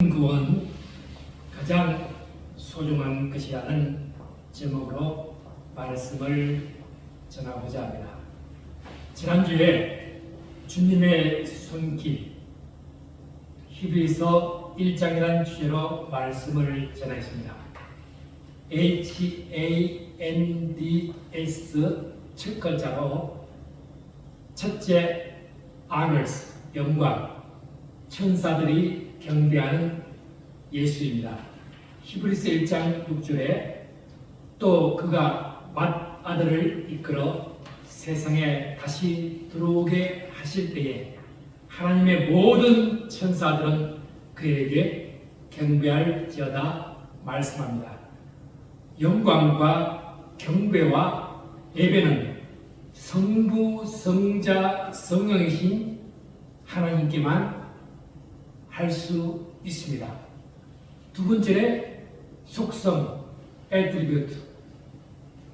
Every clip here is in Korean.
구원 가장 소중한 것이라는 제목으로 말씀을 전하고자 합니다. 지난주에 주님의 손길 히브리서 1장이라는 주제로 말씀을 전했습니다. HANDS 첫 글자로 첫째 honors 영광, 천사들이 경배하는 예수입니다. 히브리서 1장 6절에 또 그가 맏아들을 이끌어 세상에 다시 들어오게 하실 때에 하나님의 모든 천사들은 그에게 경배할지어다 말씀합니다. 영광과 경배와 예배는 성부, 성자, 성령이신 하나님께만 할 수 있습니다. 두 번째, 속성, 애트리뷰트.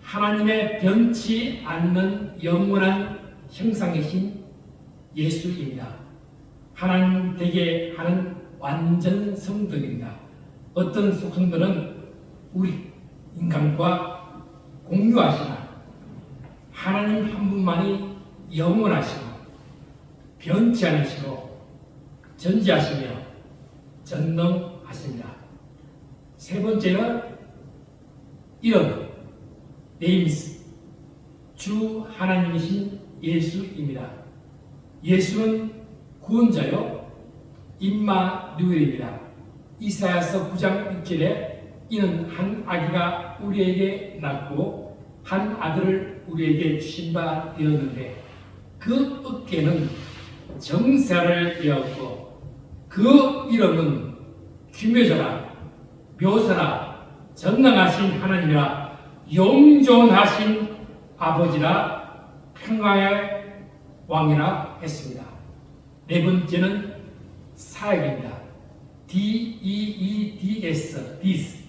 하나님의 변치 않는 영원한 형상이신 예수입니다. 하나님 되게 하는 완전 성도입니다. 어떤 속성들은 우리 인간과 공유하시나 하나님 한 분만이 영원하시고 변치 않으시고 전지하시며 전능하십니다. 세 번째는 이름, 네임스, 주 하나님이신 예수입니다. 예수는 구원자요 임마누엘입니다. 이사야서 9장 6절에 이는 한 아기가 우리에게 낳고 한 아들을 우리에게 주신 바 되었는데 그 어깨는 정사를 되었고 그 이름은 귀묘자라 묘사라 전능하신 하나님이라 영존하신 아버지라 평화의 왕이라 했습니다. 네 번째는 사역입니다. DEEDS, 디스,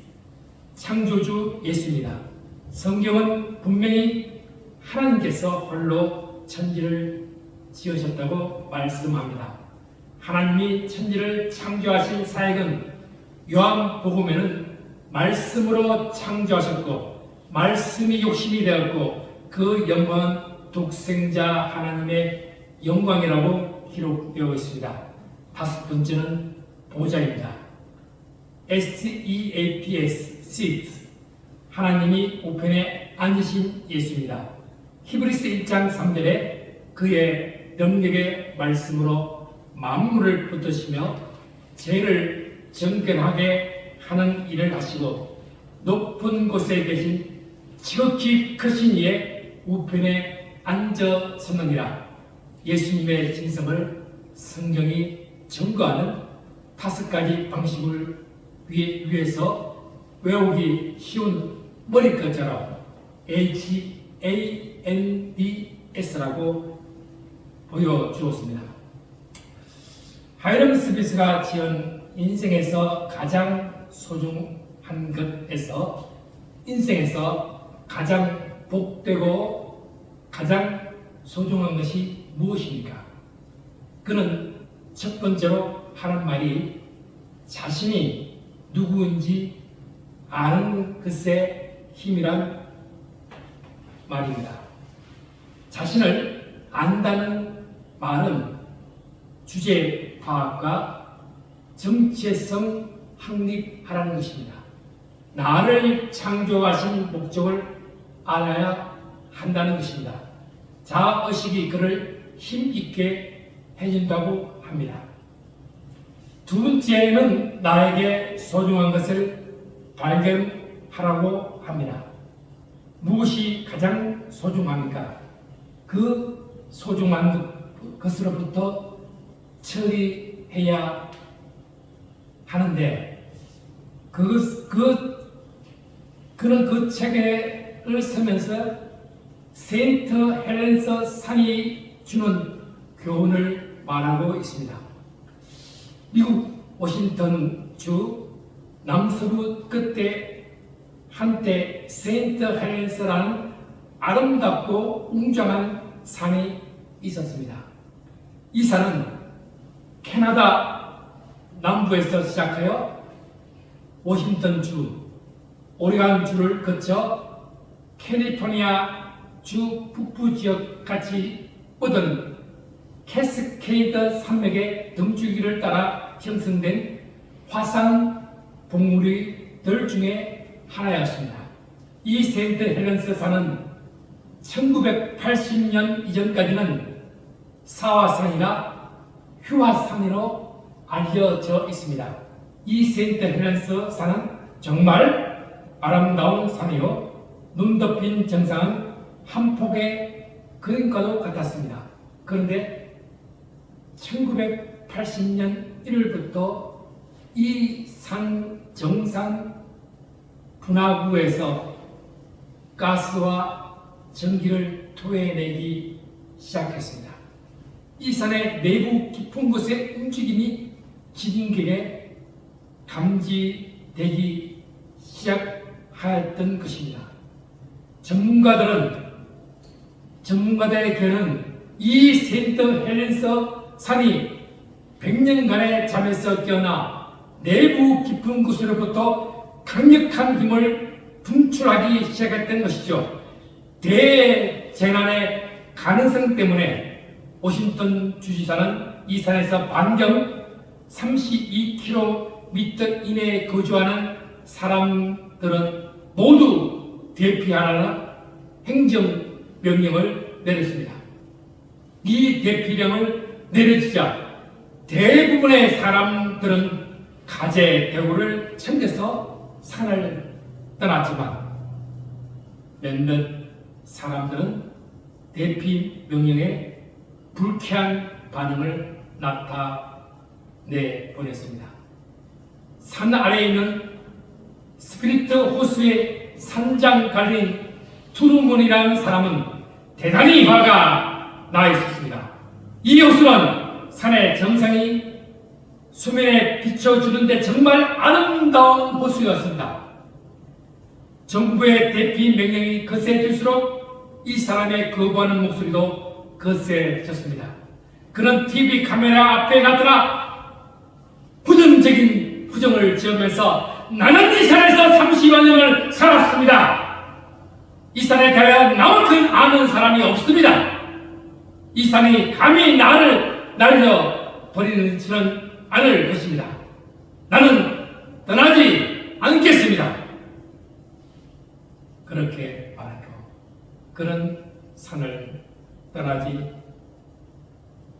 창조주 예수입니다. 성경은 분명히 하나님께서 홀로 천지를 지으셨다고 말씀합니다. 하나님이 천지를 창조하신 사역은 요한복음에는 말씀으로 창조하셨고 말씀이 육신이 되었고 그 영광은 독생자 하나님의 영광이라고 기록되어 있습니다. 다섯 번째는 보좌입니다. SEATS, seat. 하나님이 우편에 앉으신 예수입니다. 히브리서 1장 3절에 그의 능력의 말씀으로 만물을 붙드시며 죄를 정결하게 하는 일을 하시고 높은 곳에 계신 지극히 크신 이의 우편에 앉으셨느니라. 예수님의 진성을 성경이 증거하는 다섯 가지 방식을 위해서 외우기 쉬운 머리글자로 HANDS라고 보여주었습니다. 하이럼 스미스가 지은 인생에서 가장 소중한 것에서 인생에서 가장 복되고 가장 소중한 것이 무엇입니까? 그는 첫 번째로 하는 말이 자신이 누구인지 아는 것의 힘이란 말입니다. 자신을 안다는 말은 주제 파악과 정체성 확립하라는 것입니다. 나를 창조하신 목적을 알아야 한다는 것입니다. 자아의식이 그를 힘있게 해준다고 합니다. 두 번째는 나에게 소중한 것을 발견하라고 합니다. 무엇이 가장 소중합니까? 그 소중한 것으로부터 처리해야 하는데 그는 그 책을 쓰면서 세인트 헬렌서 산이 주는 교훈을 말하고 있습니다. 미국 워싱턴 주 남서부 끝에 한때 세인트 헬렌서라는 아름답고 웅장한 산이 있었습니다. 이 산은 캐나다 남부에서 시작하여 워싱턴주, 오레곤주를 거쳐 캘리포니아 주 북부 지역까지 뻗은 캐스케이드 산맥의 등줄기를 따라 형성된 화산 봉우리들 중에 하나였습니다. 이 세인트 헬렌스 산은 1980년 이전까지는 사화산이나 휴화산으로 알려져 있습니다. 이 세인트 헬렌스 산은 정말 아름다운 산이요, 눈 덮인 정상은 한 폭의 그림과도 같았습니다. 그런데 1980년 1월부터 이 산 정상 분화구에서 가스와 전기를 토해내기 시작했습니다. 이 산의 내부 깊은 곳의 움직임이 지진계에 감지되기 시작하였던 것입니다. 전문가들의 견해는 이 세인트 헬렌스 산이 100년간의 잠에서 깨어나 내부 깊은 곳으로부터 강력한 힘을 분출하기 시작했던 것이죠. 대재난의 가능성 때문에 워싱턴 주지사는 이 산에서 반경 32km 이내에 거주하는 사람들은 모두 대피하라는 행정명령을 내렸습니다. 이 대피령을 내려지자 대부분의 사람들은 가재 대구를 챙겨서 산을 떠났지만 몇몇 사람들은 대피 명령에 불쾌한 반응을 나타내 보냈습니다. 산 아래에 있는 스피리트 호수의 산장 갈린 투르몬이라는 사람은 대단히 화가 나 있었습니다. 이 호수는 산의 정상이 수면에 비춰주는데 정말 아름다운 호수였습니다. 정부의 대피 명령이 거세질수록 이 사람의 거부하는 목소리도 거세졌습니다. 그는 TV 카메라 앞에 나타나 부정적인 후정을 지으면서 나는 이 산에서 30여 년을 살았습니다. 이 산에 대하여 나만큼 아는 사람이 없습니다. 이 산이 감히 나를 날려버리지는 않을 것입니다. 나는 떠나지 않겠습니다. 그렇게 말했고 그는 산을 떠나지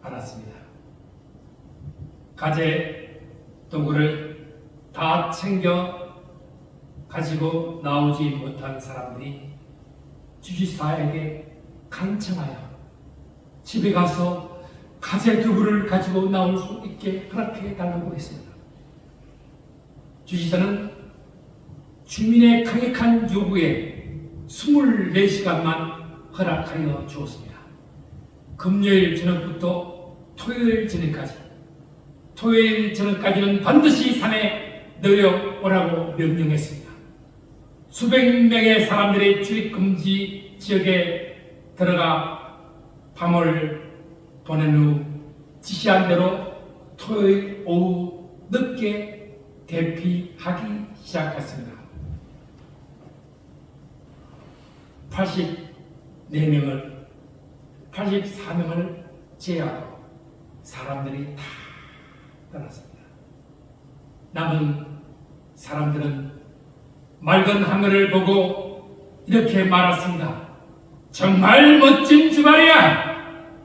않았습니다. 가재 도구를 다 챙겨 가지고 나오지 못한 사람들이 주지사에게 간청하여 집에 가서 가재 도구를 가지고 나올 수 있게 허락해 달라고 했습니다. 주지사는 주민의 강력한 요구에 24시간만 허락하여 주었습니다. 금요일 저녁부터 토요일 저녁까지는 반드시 산에 내려오라고 명령했습니다. 수백 명의 사람들이 출입금지 지역에 들어가 밤을 보낸 후 지시한 대로 토요일 오후 늦게 대피하기 시작했습니다. 84명을 제외하고 사람들이 다 떠났습니다. 남은 사람들은 맑은 하늘을 보고 이렇게 말했습니다. 정말 멋진 주말이야.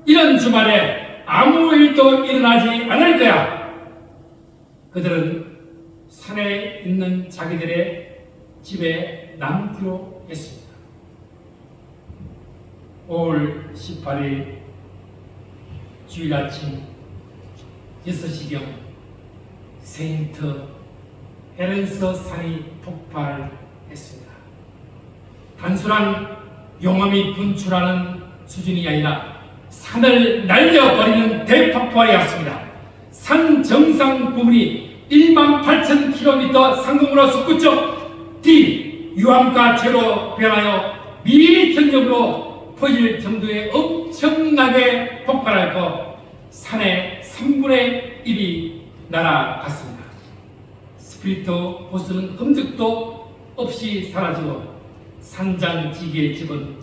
이런 주말에 아무 일도 일어나지 않을 거야. 그들은 산에 있는 자기들의 집에 남기로 했습니다. 5월 18일 주일 아침 6시경 세인트 헬렌스 산이 폭발했습니다. 단순한 용암이 분출하는 수준이 아니라 산을 날려버리는 대폭발이었습니다. 산 정상 부분이 18,000km 상공으로 솟구쳐 뒤 유암과 재로 변하여 미천역으로 퍼질 정도의 엄청나게 폭발하였고 산의 3분의 1이 날아갔습니다. 스피리터 호수는 흔적도 없이 사라지고 산장지기의 집은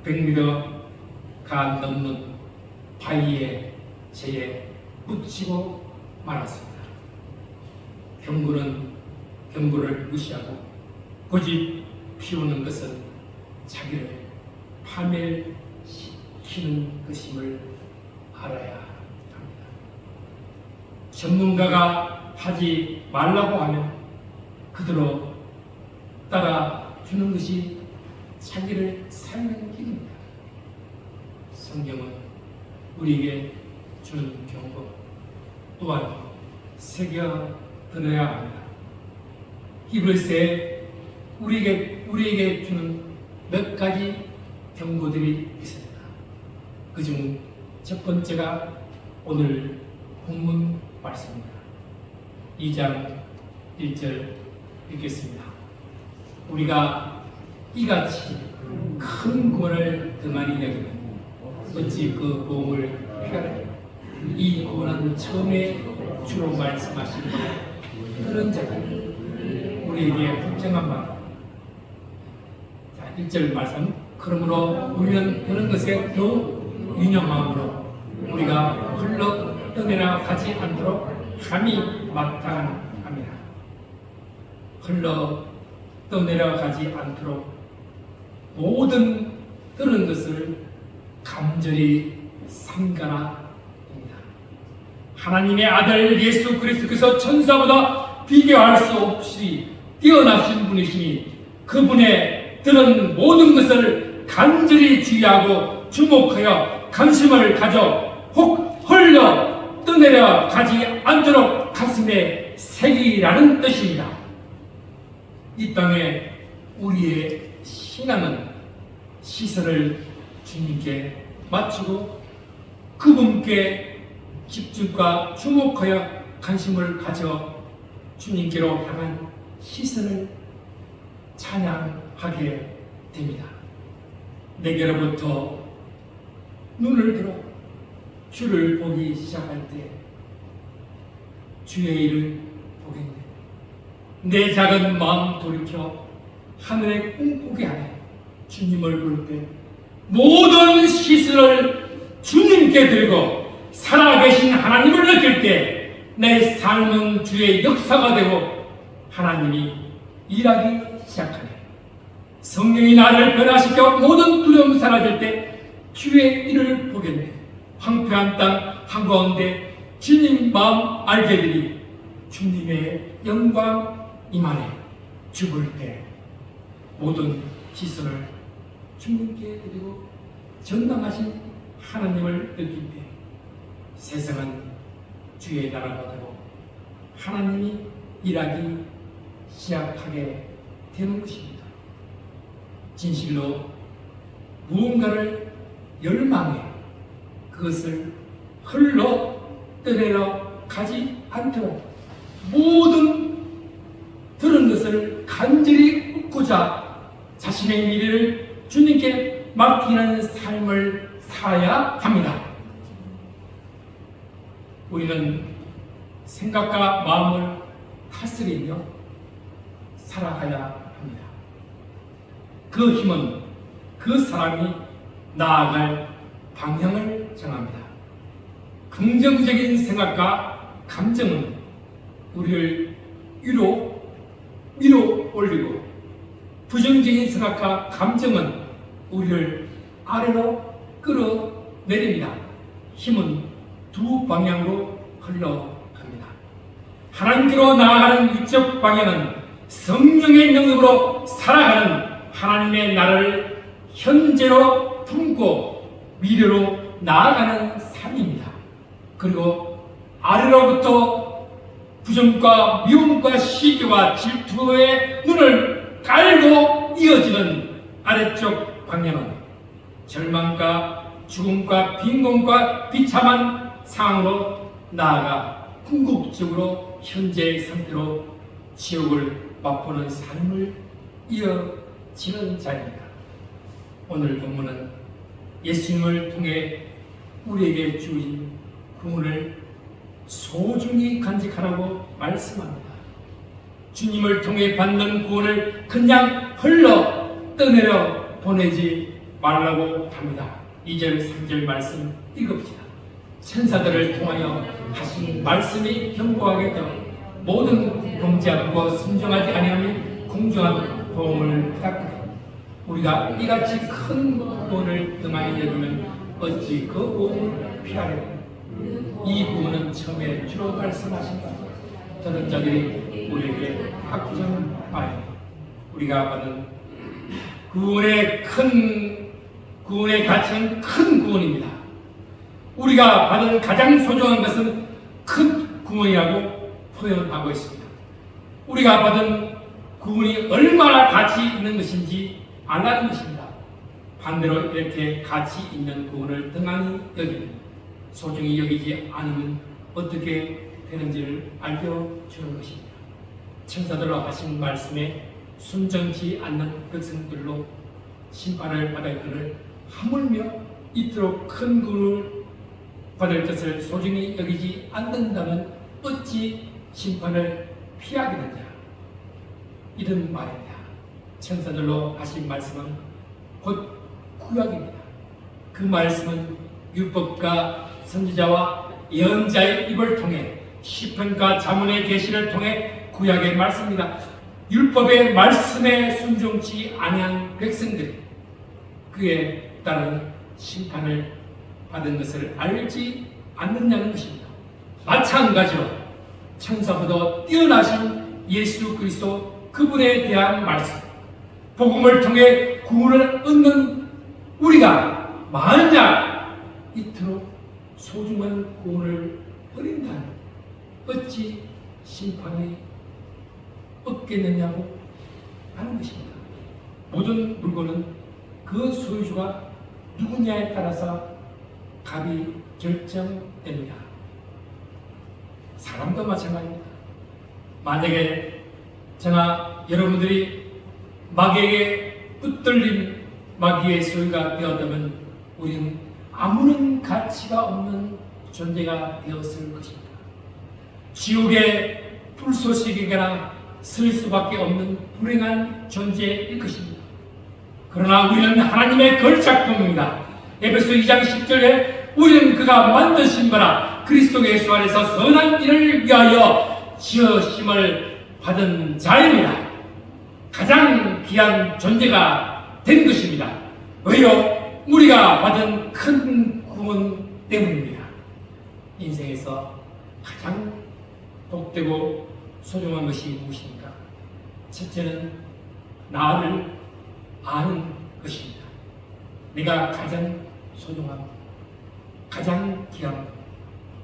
100m가 넘는 바위에 재에 묻히고 말았습니다. 경고를 무시하고 고집 피우는 것은 자기를 파멸시키는 것임을 알아야 합니다. 전문가가 하지 말라고 하면 그대로 따라주는 것이 자기를 살리는 길입니다. 성경은 우리에게 주는 경고 또한 새겨들어야 합니다. 히브리서에 우리에게 주는 몇 가지 경고들이 있습니다. 그중 첫 번째가 오늘 본문 말씀입니다. 2장 1절 읽겠습니다. 우리가 이같이 큰 구원을 그만이 여기면 어찌 그 보험을 피하나요? 이 구원은 처음에 주로 말씀하신 그런 자들 우리에게 분명한 말. 자, 1절 말씀. 그러므로 우리는 그런 것에 더욱 유념함으로 우리가 흘러 떠내려 가지 않도록 감히 마땅합니다. 흘러 떠내려 가지 않도록 모든 들은 것을 간절히 삼가라. 하나님의 아들 예수 그리스도께서 천사보다 비교할 수 없이 뛰어나신 분이시니 그분의 들은 모든 것을 간절히 주의하고 주목하여 관심을 가져 혹 흘러 떠내려 가지 않도록 가슴에 새기라는 뜻입니다. 이 땅에 우리의 신앙은 시선을 주님께 맞추고 그분께 집중과 주목하여 관심을 가져 주님께로 향한 시선을 찬양하게 됩니다. 내게로부터 눈을 들어 주를 보기 시작할 때 주의 일을 보겠네. 내 작은 마음 돌이켜 하늘에 꿈꾸게 하네. 주님을 볼 때 모든 시선을 주님께 들고 살아계신 하나님을 느낄 때 내 삶은 주의 역사가 되고 하나님이 일하기 시작하네. 성령이 나를 변화시켜 모든 두려움 사라질 때 주의 일을 보겠네. 황폐한 땅 한가운데 주님 마음 알게 되니 주님의 영광 임하네. 죽을 때 모든 시선을 주님께 드리고 전당하신 하나님을 느낄 때 세상은 주의 나라가 되고 하나님이 일하기 시작하게 되는 것입니다. 진실로 무언가를 열망해 그것을 흘러 떠내려 가지 않도록 모든 들은 것을 간절히 얻고자 자신의 미래를 주님께 맡기는 삶을 살아야 합니다. 우리는 생각과 마음을 다스리며 살아가야 합니다. 그 힘은 그 사람이 나아갈 방향을 정합니다. 긍정적인 생각과 감정은 우리를 위로 올리고 부정적인 생각과 감정은 우리를 아래로 끌어내립니다. 힘은 두 방향으로 흘러갑니다. 하나님께로 나아가는 위쪽 방향은 성령의 능력으로 살아가는 하나님의 나라를 현재로 품고 미래로 나아가는 삶입니다. 그리고 아래로부터 부정과 미움과 시기와 질투의 눈을 깔고 이어지는 아래쪽 방향은 절망과 죽음과 빈곤과 비참한 상황으로 나아가 궁극적으로 현재의 상태로 지옥을 맛보는 삶을 이어지는 자입니다. 오늘 본문은 예수님을 통해 우리에게 주신 구원을 소중히 간직하라고 말씀합니다. 주님을 통해 받는 구원을 그냥 흘러 떠내려 보내지 말라고 합니다. 2절 3절 말씀 읽읍시다. 천사들을 통하여 하신 말씀이 견고하게 되어 모든 범죄하고 순종하지 아니하면 공정한 보험을 부탁드립니다. 우리가 이같이 큰 구원을 등한히 여기면 어찌 그 구원을 피하겠습니까? 이 부분은 처음에 주로 말씀하신 것 들은 자들이 우리에게 확정하여 우리가 받은 구원의 가치는 큰 구원입니다. 우리가 받은 가장 소중한 것은 큰 구원이라고 표현하고 있습니다. 우리가 받은 구원이 얼마나 가치 있는 것인지 알라는 것입니다. 반대로 이렇게 가치 있는 구원을 등한히 여기면 소중히 여기지 않으면 어떻게 되는지를 알려주는 것입니다. 천사들로 하신 말씀에 순종치 않는 백성들로 심판을 받을 것을 하물며 이토록 큰 구원을 받을 것을 소중히 여기지 않는다면 어찌 심판을 피하겠느냐, 이런 말입니다. 천사들로 하신 말씀은 곧 구약입니다. 그 말씀은 율법과 선지자와 예언자의 입을 통해 시편과 자문의 계시를 통해 구약의 말씀입니다. 율법의 말씀에 순종치 아니한 백성들이 그에 따른 심판을 받은 것을 알지 않느냐는 것입니다. 마찬가지로 천사보다 뛰어나신 예수 그리스도 그분에 대한 말씀, 복음을 통해 구원을 얻는 우리가 만약 이토록 소중한 구원을 버린다면 어찌 심판이 없겠느냐고 하는 것입니다. 모든 물건은 그 소유주가 누구냐에 따라서 값이 결정됩니다. 사람도 마찬가지입니다. 만약에 저나 여러분들이 마귀에게 붙들린 마귀의 소유가 되었다면 우리는 아무런 가치가 없는 존재가 되었을 것입니다. 지옥의 불쏘시개나 쓸 수밖에 없는 불행한 존재일 것입니다. 그러나 우리는 하나님의 걸작품입니다. 에베소 2장 10절에 우리는 그가 만드신 거라 그리스도 예수 안에서 선한 일을 위하여 지으심을 받은 자입니다. 가장 귀한 존재가 된 것입니다. 왜요? 우리가 받은 큰 구원 때문입니다. 인생에서 가장 복되고 소중한 것이 무엇입니까? 첫째는 나를 아는 것입니다. 내가 가장 소중한, 가장 귀한,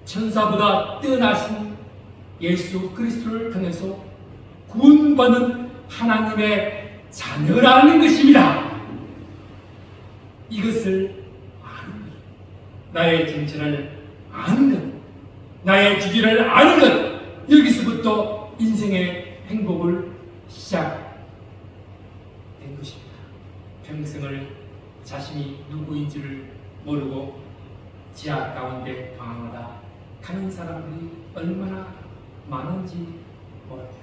천사보다 뛰어나신 예수 그리스도를 통해서 구원받는 하나님의 자녀라는 것입니다. 이것을 아는 것, 나의 정체를 아는 것, 나의 주제를 아는 것, 여기서부터 인생의 행복을 시작된 것입니다. 평생을 자신이 누구인지를 모르고 지하 가운데 방황하다 가는 사람들이 얼마나 많은지 모릅니다.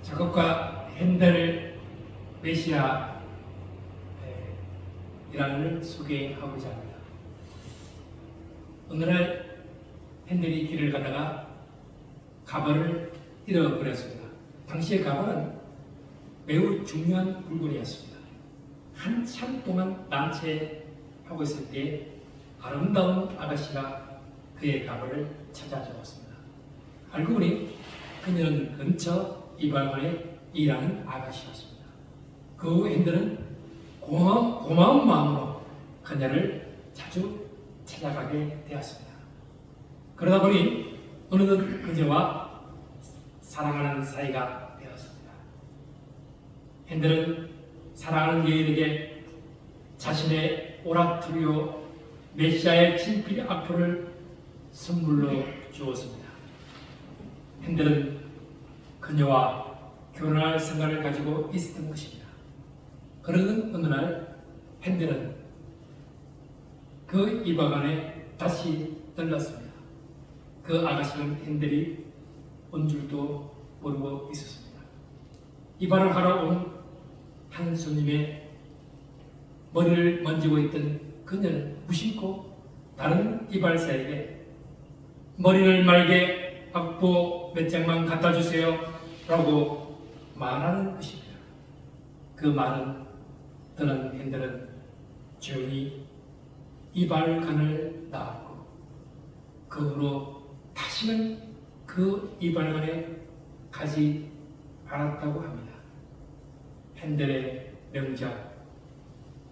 작곡가 핸델 메시아 이라는 소개하고자 합니다. 어느 날 핸델이 길을 가다가 가발을 잃어버렸습니다. 당시의 가발은 매우 중요한 물건이었습니다. 한참 동안 난처하고 있을 때 아름다운 아가씨가 그의 가발을 찾아주었습니다. 알고 보니 그녀는 근처 이발관에 일하는 아가씨였습니다. 그 후 핸델은 고마운 마음으로 그녀를 자주 찾아가게 되었습니다. 그러다 보니 어느덧 그녀와 사랑하는 사이가 되었습니다. 핸델은 사랑하는 여인에게 자신의 오라토리오 메시아의 친필 악보를 선물로 주었습니다. 핸델은 그녀와 결혼할 생각을 가지고 있었던 것입니다. 그러던 어느 날 핸델은 그 이발관에 다시 들렀습니다. 그 아가씨는 핸델이 온 줄도 모르고 있었습니다. 이발을 하러 온 한 손님의 머리를 만지고 있던 그녀는 무심코 다른 이발사에게 머리를 말게 악보 몇 장만 갖다 주세요 라고 말하는 것입니다. 그 말은 듣는 팬들은 조용히 이발관을 나왔고 그 후로 다시는 그 이발관에 가지 않았다고 합니다. 팬들의 명작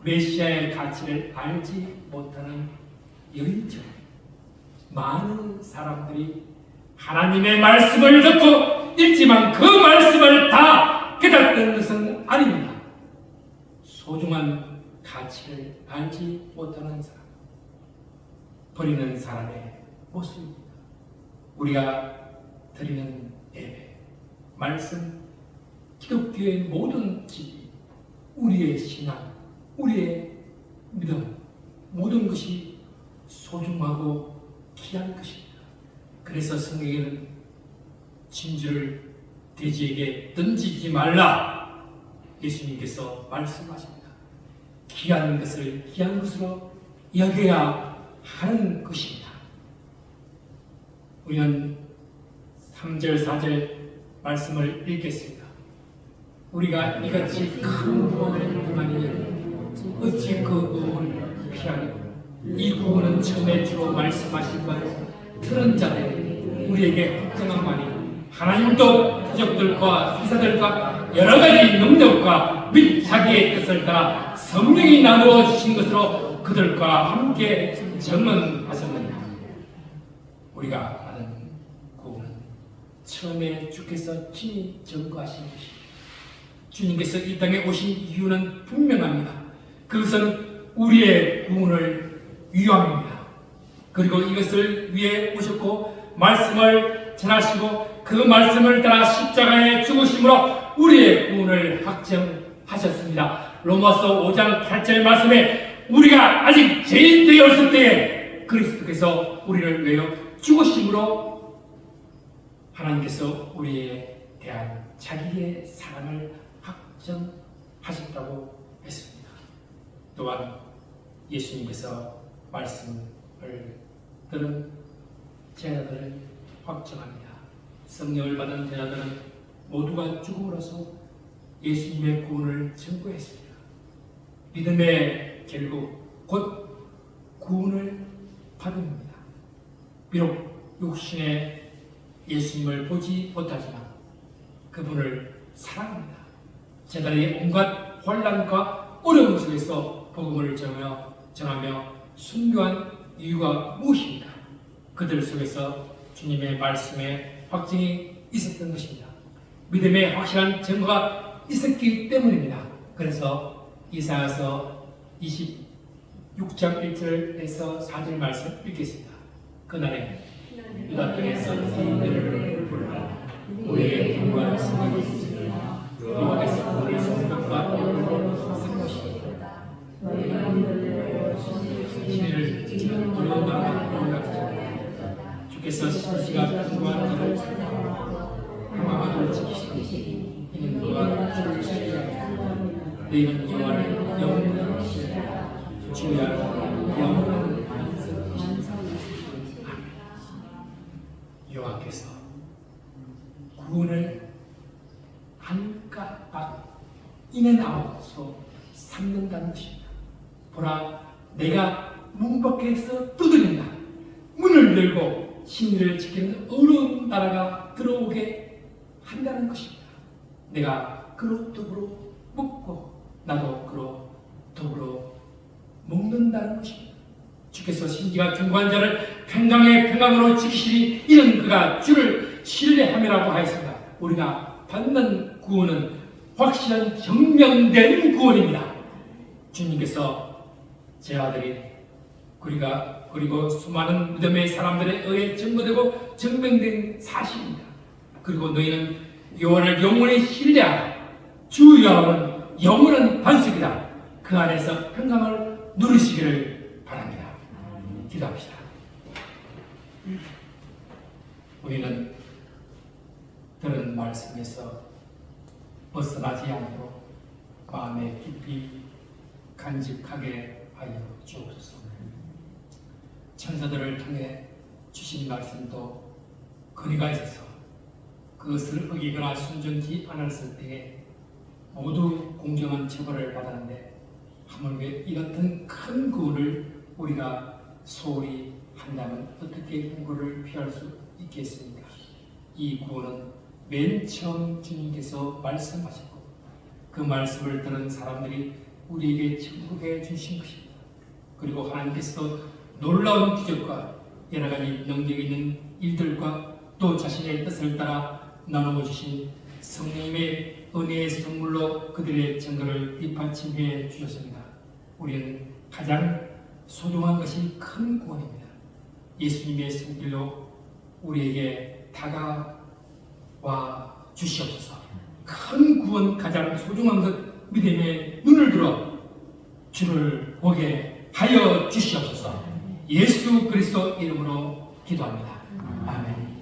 메시아의 가치를 알지 못하는 여인처럼 많은 사람들이 하나님의 말씀을 듣고 읽지만 그 말씀을 다 깨닫는 것은 아닙니다. 소중한 가치를 알지 못하는 사람, 버리는 사람의 모습입니다. 우리가 드리는 예배, 말씀, 기독교의 모든 진리, 우리의 신앙, 우리의 믿음, 모든 것이 소중하고 귀한 것입니다. 그래서 성경에는 진주를 돼지에게 던지지 말라 예수님께서 말씀하십니다. 귀한 것을 귀한 것으로 여겨야 하는 것입니다. 우리는 3절, 4절 말씀을 읽겠습니다. 우리가 이같이 큰 구원을 행하니 어찌 그 구원을 피하리요. 이 구원은 처음에 주로 말씀하신 바로 들은 자들 우리에게 확정한만이 하나님도 부족들과 기사들과 여러 가지 능력과 및 자기의 뜻을 따라 성령이 나누어 주신 것으로 그들과 함께 증언하셨느니라. 우리가 아는 구원은 처음에 주께서 친히 증거하신 것입니다. 주님께서 이 땅에 오신 이유는 분명합니다. 그것은 우리의 구원을 위함입니다. 그리고 이것을 위해 오셨고 말씀을 전하시고 그 말씀을 따라 십자가에 죽으심으로 우리의 구원을 확정하셨습니다. 로마서 5장 8절 말씀에 우리가 아직 죄인 되었을 때에 그리스도께서 우리를 위하여 죽으심으로 하나님께서 우리에 대한 자기의 사랑을 확정하셨다고 했습니다. 또한 예수님께서 말씀을 들은 제자들을 확정합니다. 성령을 받은 제자들은 모두가 죽음으로써 예수님의 구원을 증거했습니다. 믿음의 결국 곧 구원을 받습니다. 비록 육신의 예수님을 보지 못하지만 그분을 사랑합니다. 제자들이 온갖 혼란과 어려움 속에서 복음을 전하며 순교한 이유가 무엇입니까? 그들 속에서 주님의 말씀에 확증이 있었던 것입니다. 믿음의 확실한 증거가 있었기 때문입니다. 그래서 이사야서 26장 1절에서 4절 말씀 읽겠습니다. 그날에 유다 땅에서 너희들을 불러 우리의 경과 승리를 있으리라. 여호와께서 우리의 성벽과 여호와를 쓸 것이다. 신의를 지키는 어려운 나라가 올라가자. 주께서 신시가 견고한 길을 평화를 지키시니 이는 그와 주시리라. 너희는 여호와를 영원히 지키라. 주야 영원한 반석이시니라. 여호와께서 구원을 한가박 인앤아웃으로 삼는다는 것입니다. 보라, 내가 문 밖에서 두드린다. 문을 열고 신의를 지키는 어려운 나라가 들어오게 한다는 것입니다. 내가 그로 더불어 먹고 나도 그로 더불어 먹는다는 것입니다. 주께서 신지가 견고한 자를 평강의 평강으로 지키시니 이는 그가 주를 신뢰함이라고 하였습니다. 우리가 받는 구원은 확실한 증명된 구원입니다. 주님께서 제 아들이 그리고 수많은 믿음의 사람들에 의해 증거되고 증명된 사실입니다. 그리고 너희는 여호와를 영원히 신뢰하라. 주 여호와는 영원한 반석이다. 그 안에서 평강을 누리시기를 바랍니다. 기도합시다. 우리는 들은 말씀에서 벗어나지 않도록 마음에 깊이 간직하게 하여 주옵소서. 천사들을 통해 주신 말씀도 거리가 있어서 그것을 어기거나 순종지 않았을 때에 모두 공정한 처벌을 받았는데 하물며 이 같은 큰 구원을 우리가 소홀히 한다면 어떻게 공고를 피할 수 있겠습니까? 이 구원은 맨 처음 주님께서 말씀하셨고 그 말씀을 들은 사람들이 우리에게 천국해 주신 것입니다. 그리고 하나님께서도 놀라운 기적과 여러 가지 능력 있는 일들과 또 자신의 뜻을 따라 나누어 주신 성령님의 은혜의 선물로 그들의 증거를 뒷받침해 주셨습니다. 우리는 가장 소중한 것이 큰 구원입니다. 예수님의 손길로 우리에게 다가와 주시옵소서. 큰 구원, 가장 소중한 것 믿음의 눈을 들어 주를 보게 하여 주시옵소서. 예수 그리스도 이름으로 기도합니다. 아멘.